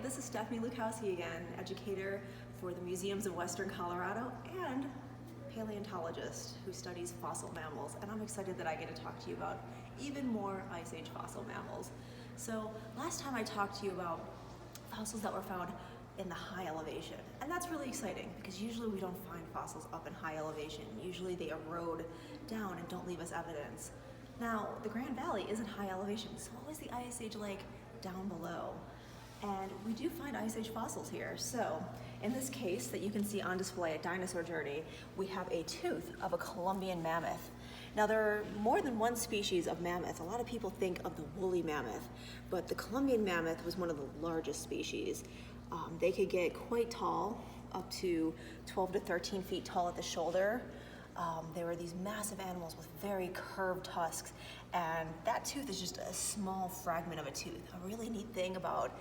this is Stephanie Lukowski again, educator for the Museums of Western Colorado and paleontologist who studies fossil mammals, and I'm excited that I get to talk to you about even more Ice Age fossil mammals. So last time I talked to you about fossils that were found in the high elevation, and that's really exciting because usually we don't find fossils up in high elevation. Usually they erode down and don't leave us evidence. Now, the Grand Valley isn't high elevation, so what was the Ice Age like down below? And we do find Ice Age fossils here. So in this case that you can see on display at Dinosaur Journey, we have a tooth of a Columbian mammoth. Now there are more than one species of mammoth. A lot of people think of the woolly mammoth, but the Columbian mammoth was one of the largest species. They could get quite tall, up to 12 to 13 feet tall at the shoulder. They were these massive animals with very curved tusks, and that tooth is just a small fragment of a tooth. A really neat thing about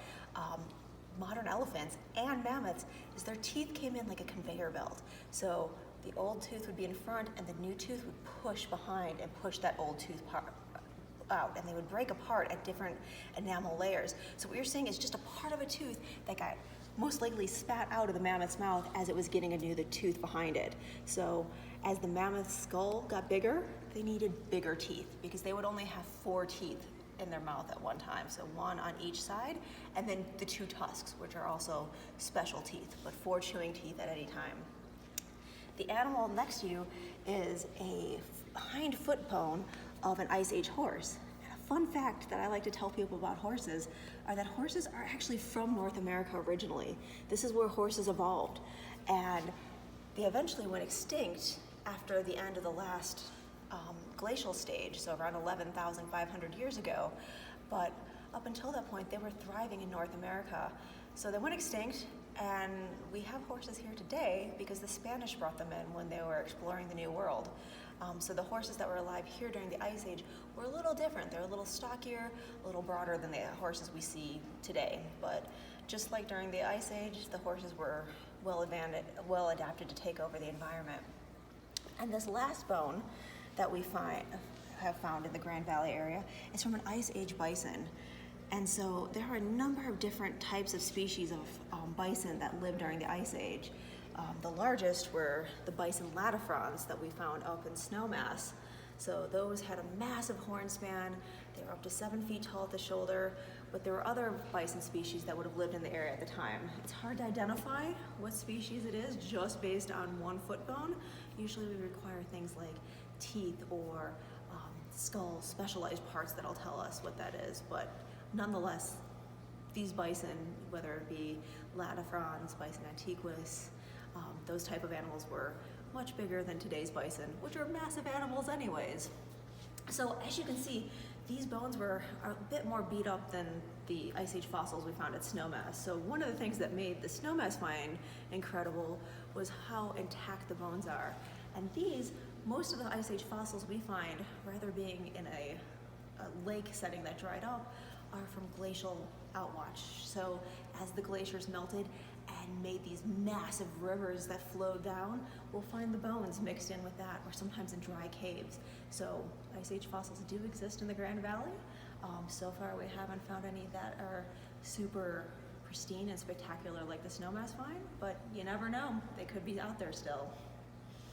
modern elephants and mammoths is their teeth came in like a conveyor belt. So the old tooth would be in front and the new tooth would push behind and push that old tooth out, and they would break apart at different enamel layers. So what you're seeing is just a part of a tooth that got most likely spat out of the mammoth's mouth as it was getting a new tooth behind it. So as the mammoth's skull got bigger, they needed bigger teeth because they would only have 4 teeth in their mouth at one time. So 1 on each side, and then the 2 tusks, which are also special teeth, but 4 chewing teeth at any time. The animal next to you is a hind foot bone of an Ice Age horse. And a fun fact that I like to tell people about horses are that horses are actually from North America originally. This is where horses evolved, and they eventually went extinct after the end of the last glacial stage, so around 11,500 years ago. But up until that point, they were thriving in North America. So they went extinct, and we have horses here today because the Spanish brought them in when they were exploring the New World. So the horses that were alive here during the Ice Age were a little different. They're a little stockier, a little broader than the horses we see today. But just like during the Ice Age, the horses were well adapted to take over the environment. And this last bone that we have found in the Grand Valley area is from an Ice Age bison. And so there are a number of different types of species of bison that lived during the Ice Age. The largest were the bison latifrons that we found up in Snowmass. So those had a massive horn span. They were up to 7 feet tall at the shoulder, but there were other bison species that would have lived in the area at the time. It's hard to identify what species it is just based on one foot bone. Usually we require things like teeth or skull, specialized parts that'll tell us what that is, but nonetheless, these bison, whether it be latifrons, bison antiquus, those type of animals were much bigger than today's bison, which are massive animals anyways. So as you can see, these bones are a bit more beat up than the Ice Age fossils we found at Snowmass. So one of the things that made the Snowmass find incredible was how intact the bones are. And these, most of the Ice Age fossils we find, rather being in a lake setting that dried up, are from glacial outwash. So as the glaciers melted and made these massive rivers that flowed down, we'll find the bones mixed in with that, or sometimes in dry caves. So Ice Age fossils do exist in the Grand Valley. So far we haven't found any that are super pristine and spectacular like the Snowmass find, but you never know, they could be out there still.